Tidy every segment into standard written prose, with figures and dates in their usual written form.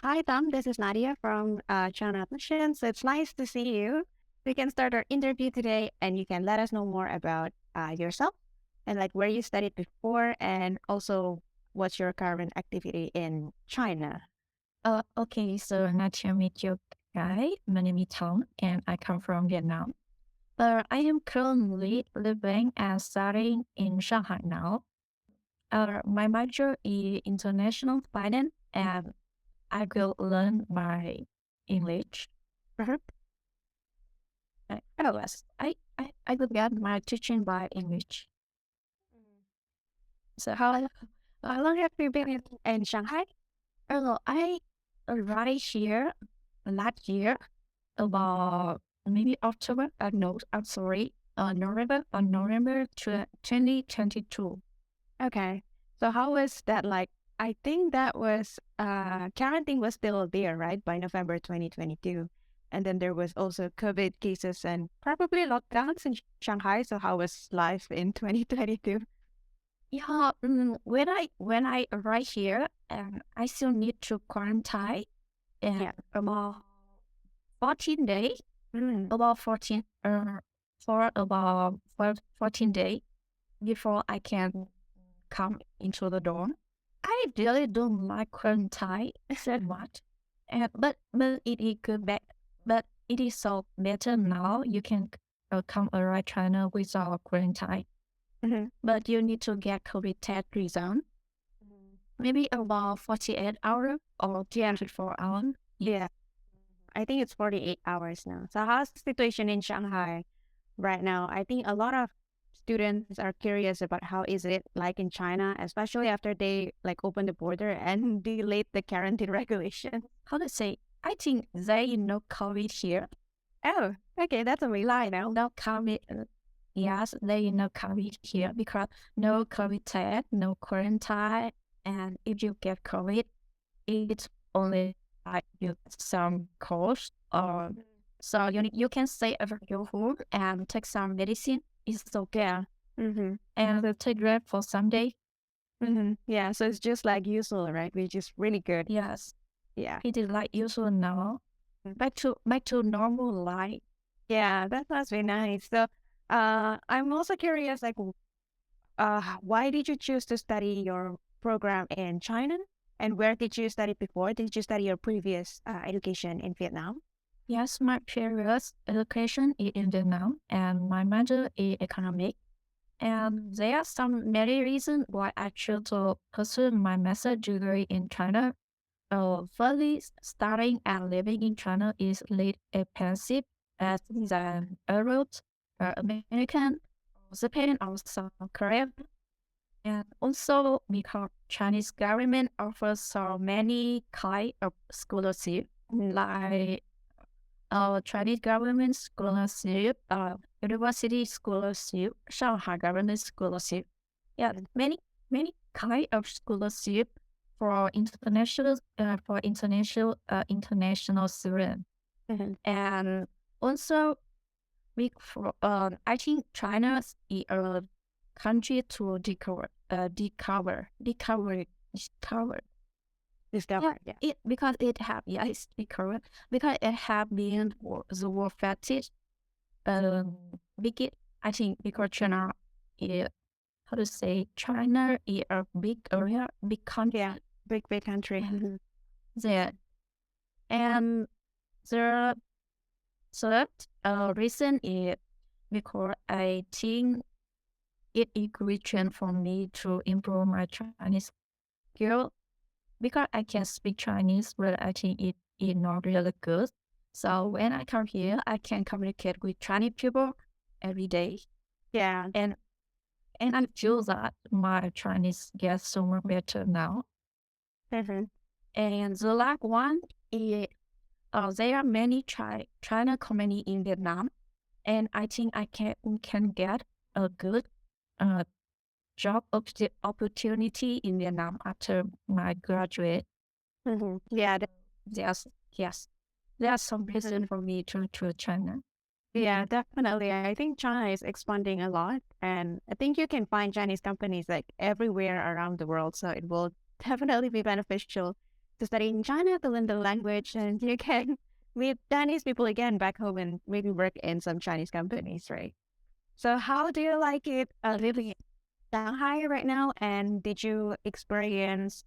Hi, Tham. This is Nadia from China Admissions. It's nice to see you. We can start our interview today, and you can let us know more about yourself and like where you studied before, and also what's your current activity in China. Okay, so nice to meet you, guy. My name is Tom, and I come from Vietnam. But I am currently living and studying in Shanghai now. My major is international finance, and I will learn my English. Mhm. Oh, Yes, I will get my teaching by English. So, how long have you been in Shanghai? I arrived here last year about maybe October. No, I'm sorry. November 2022. Okay. So how was that like? I think that was quarantine was still there, right? By November 2022. And then there was also COVID cases and probably lockdowns in Shanghai. So how was life in 2022? Yeah, when I arrive here, I still need to quarantine Yeah. about 14 days, Mm. about 14 for about 14 days before I can come into the dorm. I really don't like quarantine that much, but it is good back. But it is so better now. You can come around China without quarantine, Mhm. but you need to get COVID test result. Maybe about 48 hours or Yeah. 24 hours. Yeah. I think it's 48 hours now. So how's the situation in Shanghai right now? I think a lot of students are curious about how is it like in China, especially after they like opened the border and delayed the quarantine regulation. How to say? I think there is no COVID here. Oh, okay, that's a lie now. No COVID. Yes, there is no COVID here because no COVID test, no quarantine, and if you get COVID, it's only like you some course or so you can stay at your home and take some medicine. It's okay, Yeah. Mm-hmm. and will take rest for some day. Mm-hmm. Yeah. So it's just like usual, right? Which is really good. Yes, Yeah. it is like usual now. Back to normal life. Yeah, that must be nice. So, I'm also curious, like, why did you choose to study your program in China? And where did you study before? Did you study your previous education in Vietnam? Yes, my previous education is in Vietnam, and my major is economic. And there are some many reasons why I chose to pursue my master degree in China. Firstly, studying and living in China is less expensive as than Europe, American, Japan, or South Korea. And also because Chinese government offers so many kind of scholarship, like Chinese government scholarship, university scholarship, Shanghai government scholarship. Yeah, many kind of scholarship for international students. Mm-hmm. And also I think China is a country to discover. Yeah, Discovered, yeah. it because it have yeah it's recovered because it have been the world fastest big. I think because China is how to say China is a big area, big Yeah, country. big country. Yeah, Mhm. there and the third reason is because I think it is question for me to improve my Chinese skill because I can speak Chinese, but I think it is not really good. So when I come here, I can communicate with Chinese people every day, Yeah. and I feel that my Chinese gets so much better now. Mhm. And the last one is there are many China community in Vietnam, and I think I can get a good uh, job opportunity in Vietnam after my graduate. Mhm. Yeah, Yes, yes. There's some reason for me to China. yeah, definitely. I think China is expanding a lot, and I think you can find Chinese companies like everywhere around the world. So it will definitely be beneficial to study in China to learn the language, and you can meet Chinese people again back home and maybe work in some Chinese companies, right? So, how do you like it living in Shanghai right now? And did you experience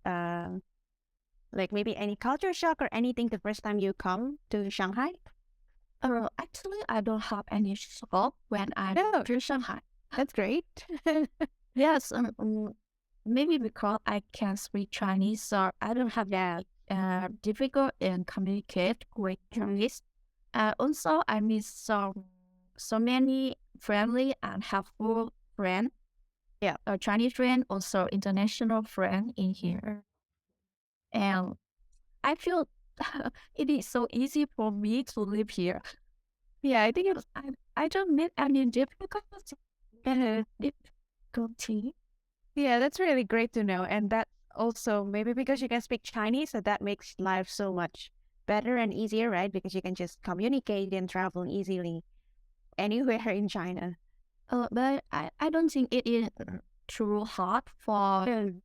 like maybe any culture shock or anything the first time you come to Shanghai? Actually, I don't have any shock when I No, to Shanghai. that's great. Yes, maybe because I can speak Chinese, so I don't have that difficult in communicate with Chinese. Also, I meet so many friendly and helpful friends. Yeah. A Chinese friend, also international friend in here, and I feel it is so easy for me to live here. Yeah, I think it's I don't meet any difficulty. uh, Difficulty. yeah, that's really great to know. And that also maybe because you can speak Chinese, so that makes life so much better and easier, right? Because you can just communicate and travel easily anywhere in China. But I don't think it is too hard for Mm.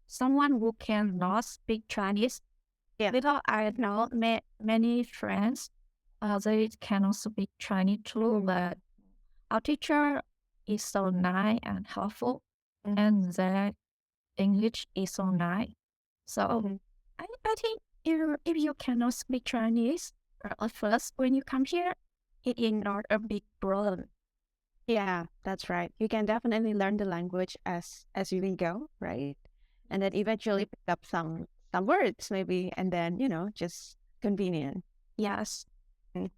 someone who cannot speak Chinese. Yeah. Because I know many friends, they cannot speak Chinese too, but our teacher is so nice and helpful, Mhm. and their English is so nice. So Mhm. I think if you cannot speak Chinese at first when you come here, it is not a big problem. Yeah, that's right. You can definitely learn the language as you go, right? And then eventually pick up some words maybe, and then just convenient. Yes. Mm.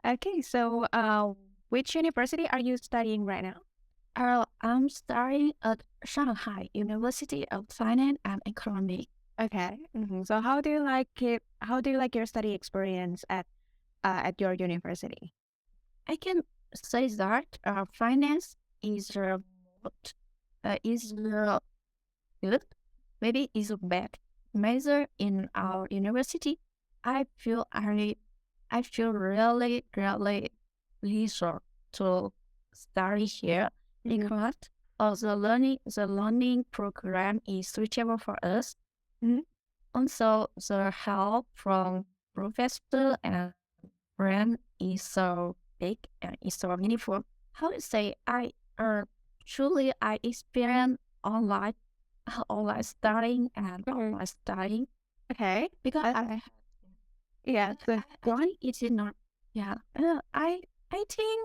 Okay, so which university are you studying right now? I'm studying at Shanghai University of Finance and Economics. Okay. So how do you like it? How do you like your study experience at your university? I can say that finance is good, maybe is a bad major in our university. I feel really pleasure to study here Mhm. because the learning program is suitable for us. Mhm. Also, the help from professor and friend is so big and is so meaningful. How to say truly I experience online online studying and Mhm. offline studying Okay. because Uh, yeah. So I go on. think it is not yeah. I think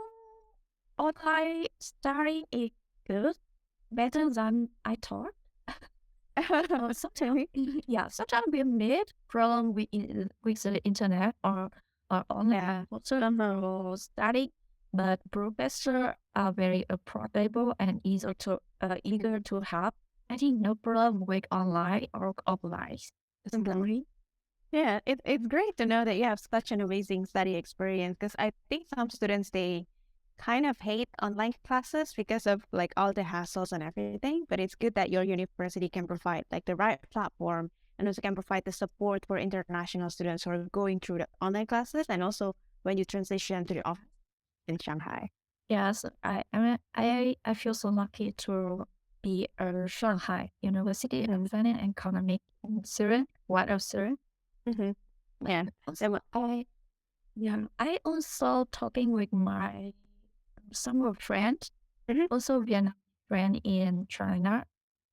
online studying is good, better than I thought. Sometimes, Okay. yeah, sometimes we meet problem with the internet or Yeah. online whatsoever study, but professors are very approachable and eager to help. I think no problem with online or offline Mhm. study. Yeah, it's great to know that you have such an amazing study experience because I think some students they kind of hate online classes because of like all the hassles and everything. But it's good that your university can provide like the right platform and also can provide the support for international students who are going through the online classes and also when you transition to the office in Shanghai. Yes, I feel so lucky to be a Shanghai University of Finance and Economic student, one of student. Mm-hmm. Yeah. Also, I also talking with my some of friends, Mm-hmm. also Vietnam friend in China,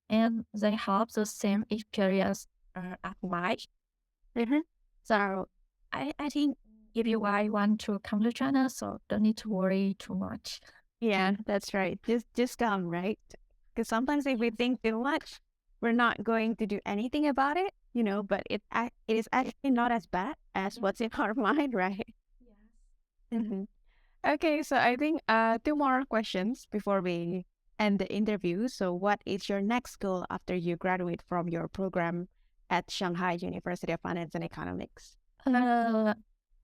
and they have the same experience as mine. Mm-hmm. So I think if you want to come to China, so don't need to worry too much. Yeah, that's right. Just come, right? Because sometimes if we think too much, we're not going to do anything about it, but it is actually not as bad as what's in our mind, right? hmm Okay, so I think two more questions before we end the interview. So what is your next goal after you graduate from your program at Shanghai University of Finance and Economics? Uh,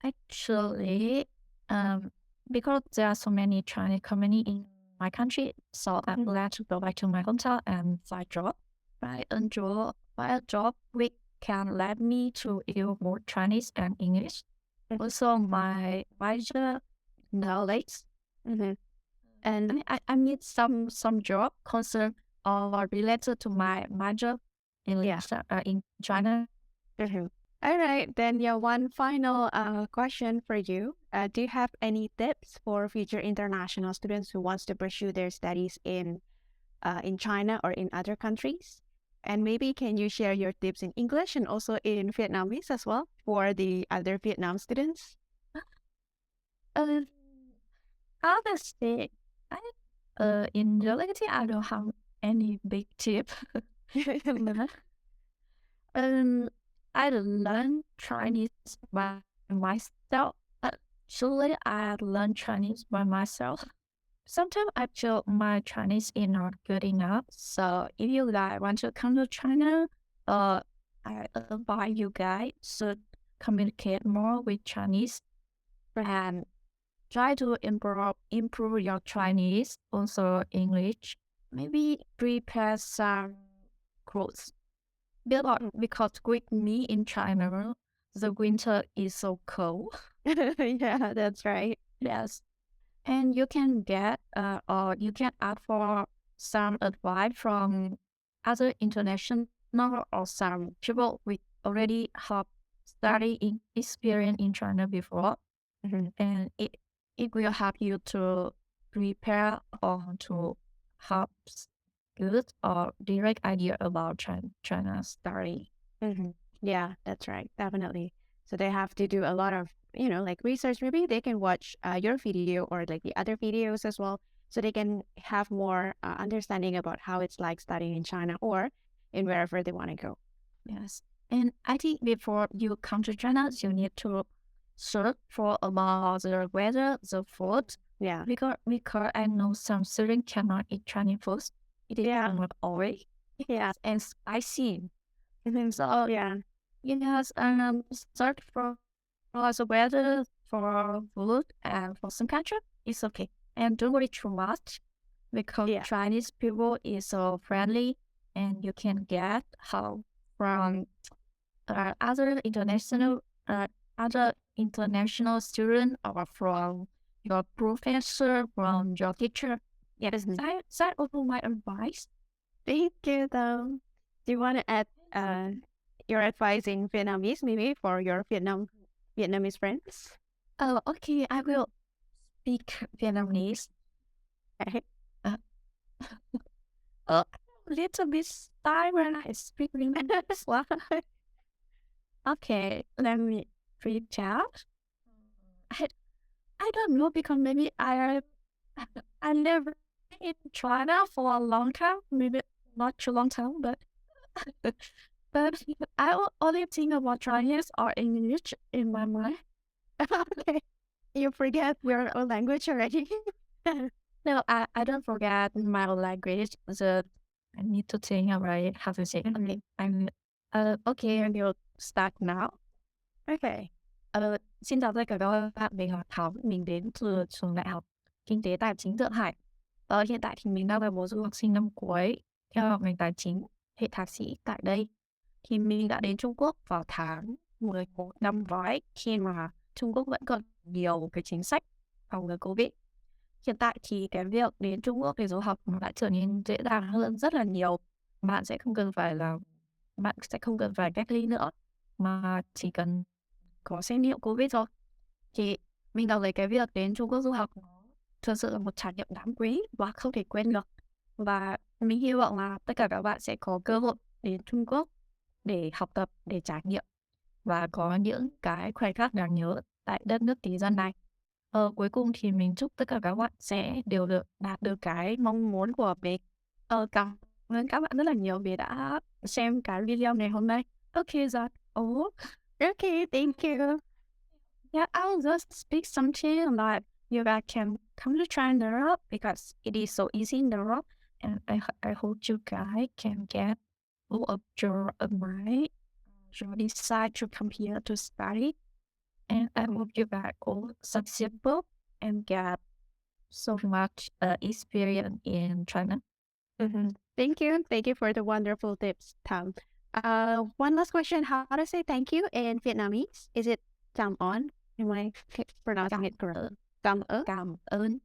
actually, um, because there are so many Chinese company in my country, so I'm Mhm. glad to go back to my hometown and find job. Find a job which can let me to use more Chinese and English. Also, my major knowledge, Mm-hmm. and I need some job concern or related to my major Yeah. in China. Mhm. All right, then yeah, one final question for you. Do you have any tips for future international students who wants to pursue their studies in China or in other countries? And maybe can you share your tips in English and also in Vietnamese as well for the other Vietnam students? Uh, Honestly, I in reality, I don't have any big tip. But, um, I learned Chinese by myself. Actually, I learned Chinese by myself. Sometimes I feel my Chinese is not good enough. So if you guys want to come to China, uh, I advise you guys should communicate more with Chinese and try to improve your Chinese, also English. Maybe prepare some clothes. Because with me in China, the winter is so cold. Yeah, that's right. Yes. And you can get or you can ask for some advice from other international or some people with already have study in experience in China before. Mhm. And it will help you to prepare or to have good or direct idea about China study. Mhm. Yeah, that's right. Definitely. So they have to do a lot of, like research. Maybe they can watch your video or like the other videos as well, so they can have more understanding about how it's like studying in China or in wherever they want to go. Yes. And I think before you come to China, you need to search for about the weather, the food. Yeah. Because I know some students cannot eat Chinese food. It is Yeah. not oily. Yeah. Yes, and spicy. Mhm. So Yeah. yes, search for the weather, for food, and for some country. It's okay. And don't worry too much because Yeah. Chinese people is so friendly and you can get help from uh, other international uh, other international student or from your professor, from your teacher. Yes, Mhm. that also my advice. Thank you, though. Do you want to add your advice in Vietnamese, maybe for your Vietnamese friends? Oh, okay, I will speak Vietnamese. Uh, a little bit shy when I speak Vietnamese. Wow. Okay, let me reach out. I, I don't know because maybe I never in China for a long time, maybe not too long time, but but only think about Chinese or English in my mind. Okay. You forget your own language already. No, I don't forget my own language. The I need to think about how to say it. Okay, okay, I will start now. Okay. Xin chào tất cả các bạn, mình là Thảo, mình đến từ trường Đại học Kinh tế Tài chính Thượng Hải. Hiện tại thì mình đang là một du học sinh năm cuối theo học ngành tài chính, hệ thạc sĩ tại đây. Thì mình đã đến Trung Quốc vào tháng 11 năm ngoái khi mà Trung Quốc vẫn còn nhiều cái chính sách phòng ngừa Covid. Hiện tại thì cái việc đến Trung Quốc để du học nó đã trở nên dễ dàng hơn rất là nhiều. Bạn sẽ không cần phải là bạn sẽ không cần phải cách ly nữa mà chỉ cần có xét nghiệm Covid thôi. Thì mình cảm thấy cái việc đến Trung Quốc du học nó thực sự là một trải nghiệm đáng quý và không thể quên được. Và mình hy vọng là tất cả các bạn sẽ có cơ hội đến Trung Quốc để học tập, để trải nghiệm và có những cái khoảnh khắc đáng nhớ tại đất nước tí dân này. Cuối cùng thì mình chúc tất cả các bạn sẽ đều đạt được cái mong muốn của mình. Cảm ơn các bạn rất là nhiều vì đã xem cái video này hôm nay. Okay, that all. Okay, thank you. Yeah, I'll just speak something like you guys can come to try in Europe because it is so easy in Europe, and I hope you guys can get full of your mind. You decide to come here to study, and I hope you guys all successful and get so much experience in China. Mhm. Thank you. Thank you for the wonderful tips, Tham. One last question. How to say thank you in Vietnamese? Is it cảm ơn? Am I pronouncing it correctly? Cảm ơn. Cảm ơn.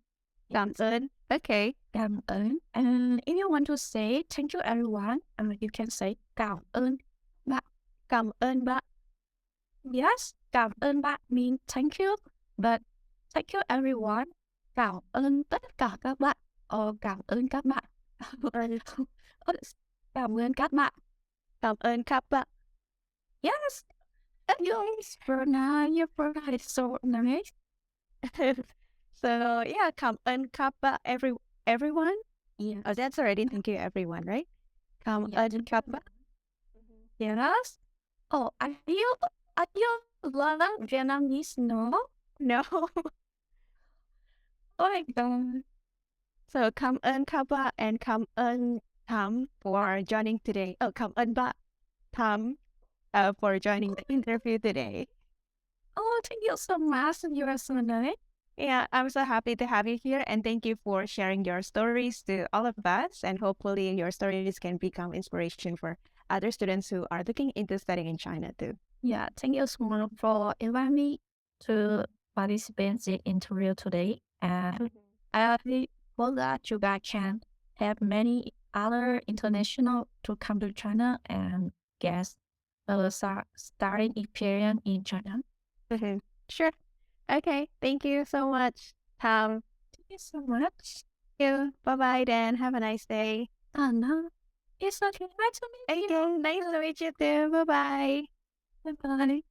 Cảm ơn. Okay. Cảm ơn. And if you want to say thank you everyone, you can say cảm ơn bạn. cảm ơn bạn. Yes, cảm ơn bạn means thank you, but thank you everyone. Cảm ơn tất cả các bạn. Cảm ơn các bạn. Cảm ơn các bạn. Cảm ơn các bạn. Yes, yes, very nice. Your pronoun is so nice. So yeah, cảm ơn các bạn, everyone. Yeah, Oh, that's already thank you everyone, right? Cảm yeah, ơn thank các you. bạn. Yes. Are you learn Vietnamese? No. No. Oh my god. So cảm ơn các bạn and cảm ơn Tham for joining today. Oh, cảm ơn bạn, Tham, for joining the interview today. Oh, thank you so much. You are so nice. Yeah, I'm so happy to have you here and thank you for sharing your stories to all of us. And hopefully your stories can become inspiration for other students who are looking into studying in China too. Yeah, thank you so much for inviting me to participate in the interview today. And I really hope that you guys can have many other international to come to China and get starting experience in China. Mhm. Sure. Okay. Thank you so much, Tham. Thank you so much. Thank you. Bye bye, then. Have a nice day. And it's okay. Nice to meet you. Okay. Nice to meet you too. Bye bye. Bye bye.